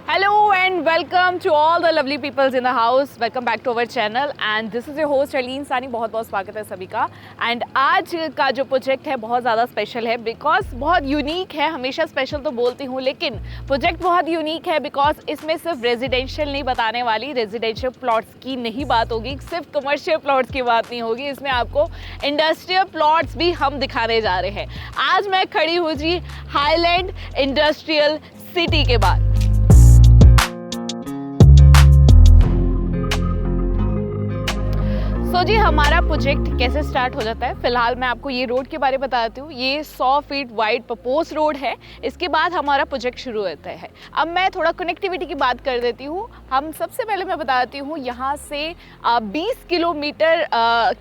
Hello and welcome to all the lovely peoples in the house. Welcome back to our channel and this is your host Aleen सानी. बहुत बहुत स्वागत है सभी का. एंड आज का जो प्रोजेक्ट है बहुत ज़्यादा स्पेशल है बिकॉज बहुत यूनिक है. हमेशा स्पेशल तो बोलती हूँ लेकिन प्रोजेक्ट बहुत यूनिक है बिकॉज इसमें सिर्फ रेजिडेंशियल नहीं बताने वाली, रेजिडेंशियल प्लॉट्स की नहीं बात होगी, सिर्फ कमर्शियल प्लॉट्स की बात नहीं होगी. इसमें आपको इंडस्ट्रियल प्लॉट्स भी हम दिखाने जा रहे हैं. आज मैं खड़ी हूँ जी हाईलैंड इंडस्ट्रियल सिटी के बाद. तो जी हमारा प्रोजेक्ट कैसे स्टार्ट हो जाता है. फिलहाल मैं आपको ये रोड के बारे में बताती हूँ. ये 100 फीट वाइड प्रपोज रोड है. इसके बाद हमारा प्रोजेक्ट शुरू होता है. अब मैं थोड़ा कनेक्टिविटी की बात कर देती हूँ. हम सबसे पहले मैं बताती हूँ यहाँ से 20 किलोमीटर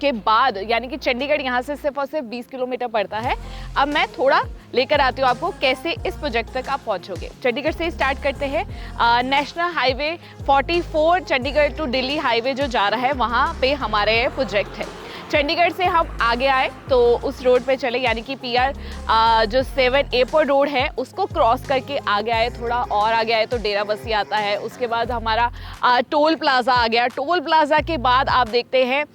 के बाद, यानी कि चंडीगढ़ यहाँ से सिर्फ और सिर्फ 20 किलोमीटर पड़ता है. अब मैं थोड़ा लेकर आती हूँ आपको कैसे इस प्रोजेक्ट तक आप पहुँचोगे. चंडीगढ़ से स्टार्ट करते हैं. National highway 44 Chandigarh to Delhi highway जो जा रहा है वहाँ पे हमारे प्रोजेक्ट है. चंडीगढ़ से हम आगे आए तो उस रोड पे चले, यानी कि PR जो 7 एयरपोर्ट रोड है उसको क्रॉस करके आगे आए. थोड़ा और आगे आए तो डेरा बस्सी आता है. उसके बाद हमारा टोल प्लाजा आ गया. टोल प्लाजा के बाद आप देखते हैं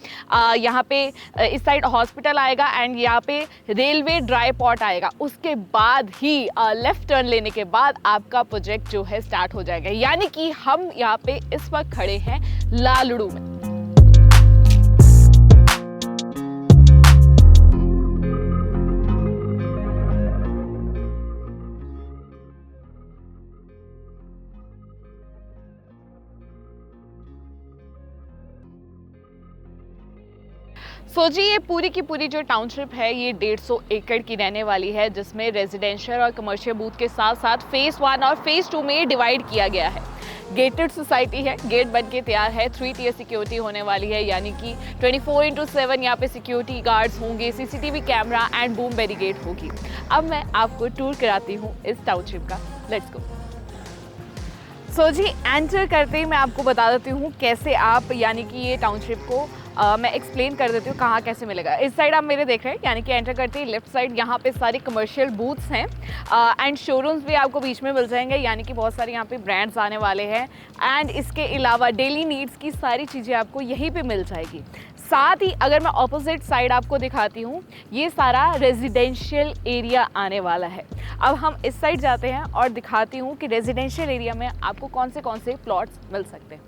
यहाँ पे इस साइड हॉस्पिटल आएगा एंड यहाँ पे रेलवे ड्राई पॉट आएगा. उसके बाद ही लेफ्ट टर्न लेने के बाद आपका प्रोजेक्ट जो है स्टार्ट हो जाएगा. यानी कि हम यहाँ पे इस वक्त खड़े हैं लालड़ू में. जी ये पूरी की पूरी जो टाउनशिप है ये 150 एकड़ की रहने वाली है, जिसमें रेजिडेंशियल और कमर्शियल बूथ के साथ साथ फेज़ 1 और फेज़ 2 में डिवाइड किया गया है. गेटेड सोसाइटी है. गेट बन के तैयार है. 3 tier सिक्योरिटी होने वाली है, यानी कि 24/7 यहाँ पे सिक्योरिटी गार्ड्स होंगे, CCTV camera and boom barricade होगी. अब मैं आपको टूर कराती हूँ इस टाउनशिप का. Let's go. जी एंटर करते ही मैं आपको बता देती हूँ कैसे आप, यानी कि ये टाउनशिप को मैं एक्सप्लेन कर देती हूँ कहाँ कैसे मिलेगा. इस साइड आप मेरे देख रहे हैं, यानी कि एंटर करते ही लेफ्ट साइड यहाँ पे सारी कमर्शियल बूथ्स हैं एंड शोरूम्स भी आपको बीच में मिल जाएंगे, यानी कि बहुत सारे यहाँ पे ब्रांड्स आने वाले हैं. एंड इसके अलावा डेली नीड्स की सारी चीज़ें आपको यहीं पे मिल जाएगी. साथ ही अगर मैं ऑपोजिट साइड आपको दिखाती हूँ, ये सारा रेजिडेंशियल एरिया आने वाला है. अब हम इस साइड जाते हैं और दिखाती हूँ कि रेजिडेंशियल एरिया में आपको कौन से प्लॉट्स मिल सकते हैं.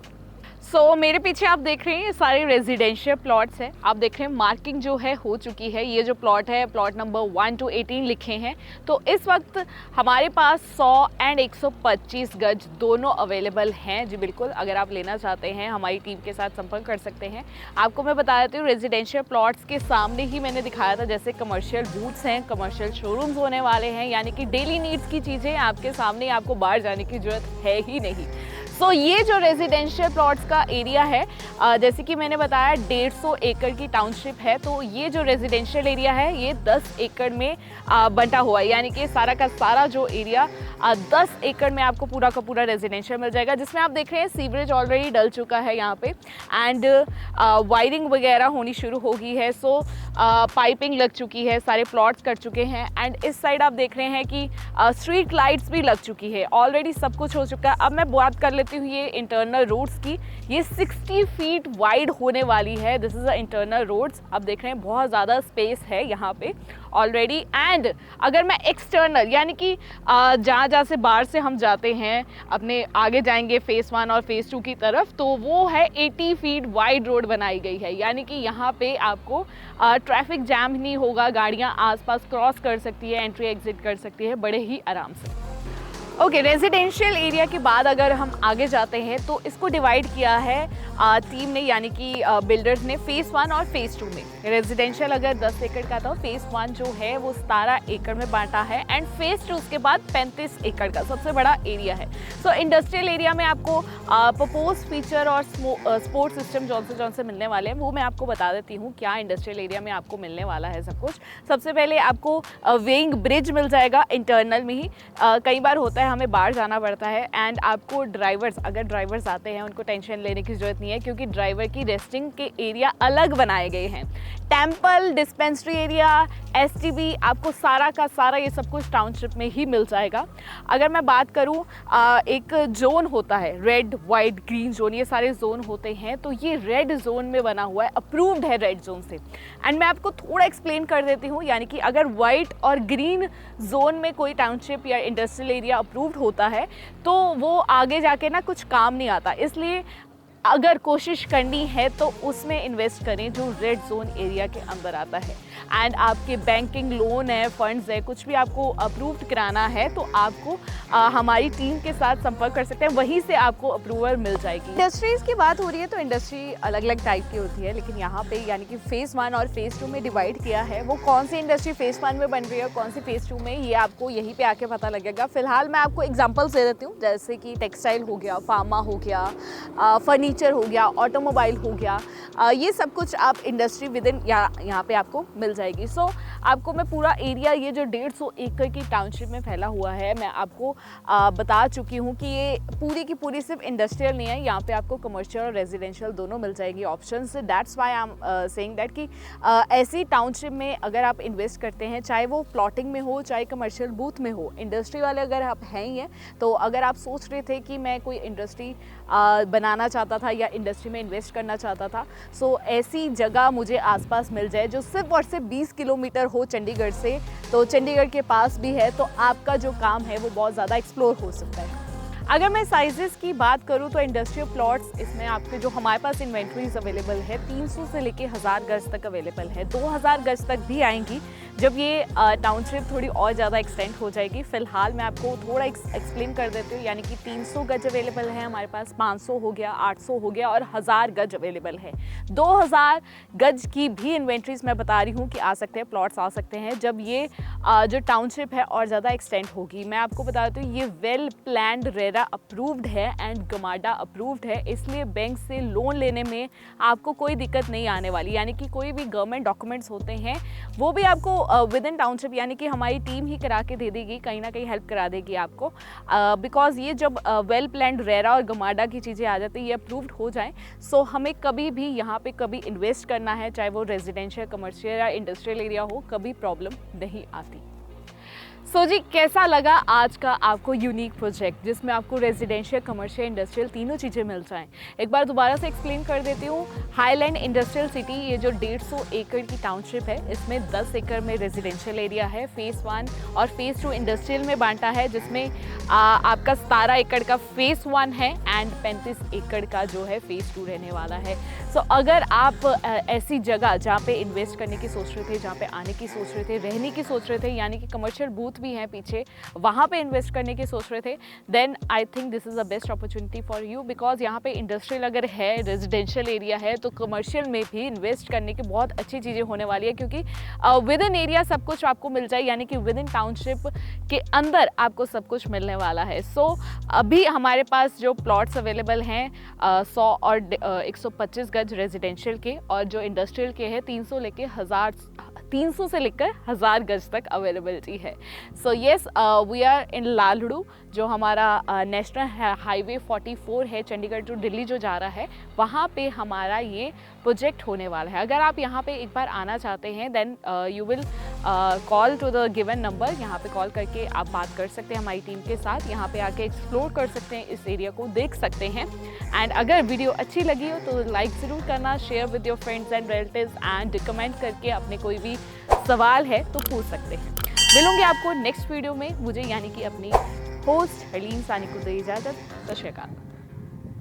मेरे पीछे आप देख रहे हैं ये सारे रेजिडेंशियल प्लॉट्स हैं. आप देख रहे हैं मार्किंग जो है हो चुकी है. ये जो प्लॉट है प्लॉट नंबर 1 to 18 लिखे हैं. तो इस वक्त हमारे पास 100 एंड 125 गज दोनों अवेलेबल हैं. जी बिल्कुल, अगर आप लेना चाहते हैं हमारी टीम के साथ संपर्क कर सकते हैं. आपको मैं बता देती हूँ रेजिडेंशियल प्लॉट्स के सामने ही मैंने दिखाया था जैसे कमर्शियल बूथ्स हैं, कमर्शियल शोरूम्स होने वाले हैं, यानी कि डेली नीड्स की चीज़ें आपके सामने, आपको बाहर जाने की ज़रूरत है ही नहीं. ये जो रेजिडेंशियल प्लॉट्स का एरिया है, जैसे कि मैंने बताया 150 एकड़ की टाउनशिप है. तो ये जो रेजिडेंशियल एरिया है ये 10 एकड़ में बंटा हुआ है, यानी कि सारा का सारा जो एरिया 10 एकड़ में आपको पूरा का पूरा रेजिडेंशियल मिल जाएगा. जिसमें आप देख रहे हैं सीवरेज ऑलरेडी डल चुका है यहाँ पे एंड वायरिंग वगैरह होनी शुरू हो गई है. पाइपिंग लग चुकी है, सारे प्लॉट्स कर चुके हैं. एंड इस साइड आप देख रहे हैं कि स्ट्रीट लाइट्स भी लग चुकी है. ऑलरेडी सब कुछ हो चुका है. अब मैं बात कर लेती हूँ ये इंटरनल रोड्स की. ये 60 फीट वाइड होने वाली है. This is a internal roads. आप देख रहे हैं बहुत ज़्यादा स्पेस है यहाँ पे ऑलरेडी. एंड अगर मैं एक्सटर्नल, यानी कि जहाँ से बाहर से हम जाते हैं अपने आगे जाएंगे फेज़ 1 और फेज़ 2 की तरफ, तो वो है 80 फीट वाइड रोड बनाई गई है. यानी कि यहाँ पे आपको ट्रैफिक जैम नहीं होगा, गाड़ियाँ आसपास क्रॉस कर सकती है, एंट्री एग्जिट कर सकती है बड़े ही आराम से. रेजिडेंशियल एरिया के बाद अगर हम आगे जाते हैं तो इसको डिवाइड किया है टीम ने, यानी कि बिल्डर्स ने फेज़ 1 और फेज़ 2 में. रेजिडेंशियल अगर 10 एकड़ का था, फेज़ 1 जो है वो 17 एकड़ में बांटा है एंड फेज़ 2 उसके बाद 35 एकड़ का सबसे बड़ा एरिया है. इंडस्ट्रियल एरिया में आपको प्रपोज फीचर और स्पोर्ट्स सिस्टम जौन से मिलने वाले हैं वो मैं आपको बता देती हूँ क्या इंडस्ट्रियल एरिया में आपको मिलने वाला है सब कुछ. सबसे पहले आपको वेइंग ब्रिज मिल जाएगा इंटरनल में ही. कई बार होता है हमें बाहर जाना पड़ता है। एंड आपको ड्राइवर्स, अगर ड्राइवर्स आते हैं उनको टेंशन लेने की ज़रूरत नहीं है, क्योंकि ड्राइवर की रेस्टिंग के एरिया अलग बनाए गए हैं। टेम्पल, डिस्पेंसरी एरिया, एसटीबी, आपको सारा का सारा ये सब कुछ टाउनशिप में ही मिल जाएगा। अगर मैं बात करूँ, एक जोन होता है, रेड, वाइट, ग्रीन जोन, ये सारे जोन होते हैं। तो ये रेड जोन में बना हुआ है, अप्रूव्ड है रेड जोन से। एंड मैं आपको थोड़ा एक्सप्लेन कर देती हूँ, यानी कि अगर वाइट और ग्रीन जोन में कोई टाउनशिप या इंडस्ट्रियल एरिया अप्रूव्ड होता है तो वो आगे जाके ना कुछ काम नहीं आता। इसलिए अगर कोशिश करनी है तो उसमें इन्वेस्ट करें जो रेड जोन एरिया के अंदर आता है। एंड आपके बैंकिंग, लोन है, फंड्स है, कुछ भी आपको अप्रूव्ड कराना है तो आपको हमारी टीम के साथ संपर्क कर सकते हैं, वहीं से आपको अप्रूवल मिल जाएगी। इंडस्ट्रीज़ की बात हो रही है तो इंडस्ट्री अलग अलग टाइप की होती है, लेकिन यहाँ पे यानी कि फ़ेज़ 1 और फ़ेज़ 2 में डिवाइड किया है। वो कौन सी इंडस्ट्री फ़ेज़ 1 में बन रही है और कौन सी फ़ेज़ 2 में, ये आपको यहीं पर आके पता लगेगा। फिलहाल मैं आपको एग्जाम्पल्स दे देती हूँ, जैसे कि टेक्सटाइल हो गया, फार्मा हो गया, फर्नीचर हो गया, ऑटोमोबाइल हो गया, ये सब कुछ आप इंडस्ट्री विद इन यहाँ पे आपको मिल जाएगी। सो आपको मैं पूरा एरिया, ये जो 150 एकड़ की टाउनशिप में फैला हुआ है, मैं आपको बता चुकी हूँ कि ये पूरी की पूरी सिर्फ इंडस्ट्रियल नहीं है, यहाँ पे आपको कमर्शियल और रेजिडेंशियल दोनों मिल जाएगी options. That's why I am saying that कि ऐसी टाउनशिप में अगर आप इन्वेस्ट करते हैं, चाहे वो प्लॉटिंग में हो, चाहे कमर्शियल बूथ में हो, इंडस्ट्री वाले अगर आप हैं ही हैं, तो अगर आप सोच रहे थे कि मैं कोई इंडस्ट्री बनाना चाहता था या इंडस्ट्री में इन्वेस्ट करना चाहता था, सो ऐसी जगह मुझे आसपास मिल जाए जो सिर्फ और सिर्फ 20 किलोमीटर हो चंडीगढ़ से, तो चंडीगढ़ के पास भी है, तो आपका जो काम है वो बहुत ज़्यादा एक्सप्लोर हो सकता है। अगर मैं साइजेस की बात करूं तो इंडस्ट्रियल प्लॉट्स, इसमें आपके जो हमारे पास इन्वेंट्रीज अवेलेबल है 300 से लेके 1000 गज तक अवेलेबल है। 2000 गज तक भी आएंगी जब ये टाउनशिप थोड़ी और ज़्यादा एक्सटेंड हो जाएगी। फिलहाल मैं आपको थोड़ा एक्सप्लेन कर देती हूँ, यानी कि 300 गज अवेलेबल है हमारे पास, 500 हो गया, 800 हो गया और 1000 गज अवेलेबल है। 2000 गज की भी इन्वेंट्रीज मैं बता रही हूँ कि आ सकते हैं, प्लॉट्स आ सकते हैं जब ये जो टाउनशिप है और ज़्यादा एक्सटेंड होगी। मैं आपको बता देती हूँ, ये वेल प्लान्ड, रेरा अप्रूव्ड है एंड गमाडा अप्रूव्ड है, इसलिए बैंक से लोन लेने में आपको कोई दिक्कत नहीं आने वाली। यानी कि कोई भी गवर्नमेंट डॉक्यूमेंट्स होते हैं वो भी आपको विद इन टाउनशिप, यानी कि हमारी टीम ही करा के दे देगी, कहीं ना कहीं हेल्प करा देगी आपको, बिकॉज ये जब वेल प्लान्ड, रेरा और गमाडा की चीज़ें आ जाती है, ये अप्रूव्ड हो जाएं, सो हमें कभी भी यहाँ पे कभी इन्वेस्ट करना है, चाहे वो रेजिडेंशियल, कमर्शियल या इंडस्ट्रियल एरिया हो, कभी प्रॉब्लम नहीं आती। सो जी, कैसा लगा आज का आपको यूनिक प्रोजेक्ट, जिसमें आपको रेजिडेंशियल, कमर्शियल, इंडस्ट्रियल तीनों चीज़ें मिल जाएं। एक बार दोबारा से एक्सप्लेन कर देती हूँ। हाईलैंड इंडस्ट्रियल सिटी, ये जो 150 एकड़ की टाउनशिप है, इसमें 10 एकड़ में रेजिडेंशियल एरिया है, फ़ेज़ 1 और फ़ेज़ 2 इंडस्ट्रियल में बांटा है, जिसमें आपका 17 एकड़ का फ़ेज़ 1 है एंड 35 एकड़ का जो है फ़ेज़ 2 रहने वाला है। सो अगर आप ऐसी जगह जहाँ पे इन्वेस्ट करने की सोच रहे थे, जहाँ पे आने की सोच रहे थे, रहने की सोच रहे थे, यानी कि कमर्शियल बूथ भी हैं पीछे, वहाँ पे इन्वेस्ट करने की सोच रहे थे, then I think this is the best opportunity for you, because यहाँ पे इंडस्ट्रियल अगर है, रेजिडेंशियल एरिया है, तो कमर्शियल में भी इन्वेस्ट करने की बहुत अच्छी चीज़ें होने वाली है, क्योंकि विद इन एरिया सब कुछ आपको मिल जाए, यानी कि विद इन टाउनशिप के अंदर आपको सब कुछ मिलने वाला है। सो अभी हमारे पास जो प्लॉट्स अवेलेबल हैं 100 और 125 गज रेजिडेंशियल के, और जो इंडस्ट्रियल के हैं 300 से लेकर 1000 गज तक अवेलेबिलिटी है। So yes, we are in Lalru, जो हमारा नेशनल हाईवे 44 है, चंडीगढ़ टू दिल्ली जो जा रहा है, वहाँ पे हमारा ये प्रोजेक्ट होने वाला है। अगर आप यहाँ पे एक बार आना चाहते हैं, then you will call to the given number, यहाँ पे कॉल करके आप बात कर सकते हैं हमारी टीम के साथ, यहाँ पे आके एक्सप्लोर कर सकते हैं, इस एरिया को देख सकते हैं। एंड अगर वीडियो अच्छी लगी हो तो लाइक ज़रूर करना, share with your friends and relatives, and comment करके अपने कोई भी सवाल है तो पूछ सकते हैं। मिलूंगी आपको नेक्स्ट वीडियो में, मुझे यानी कि अपनी होस्ट हरलीन सानी को दे इजाज़त। सत श्री अकाल।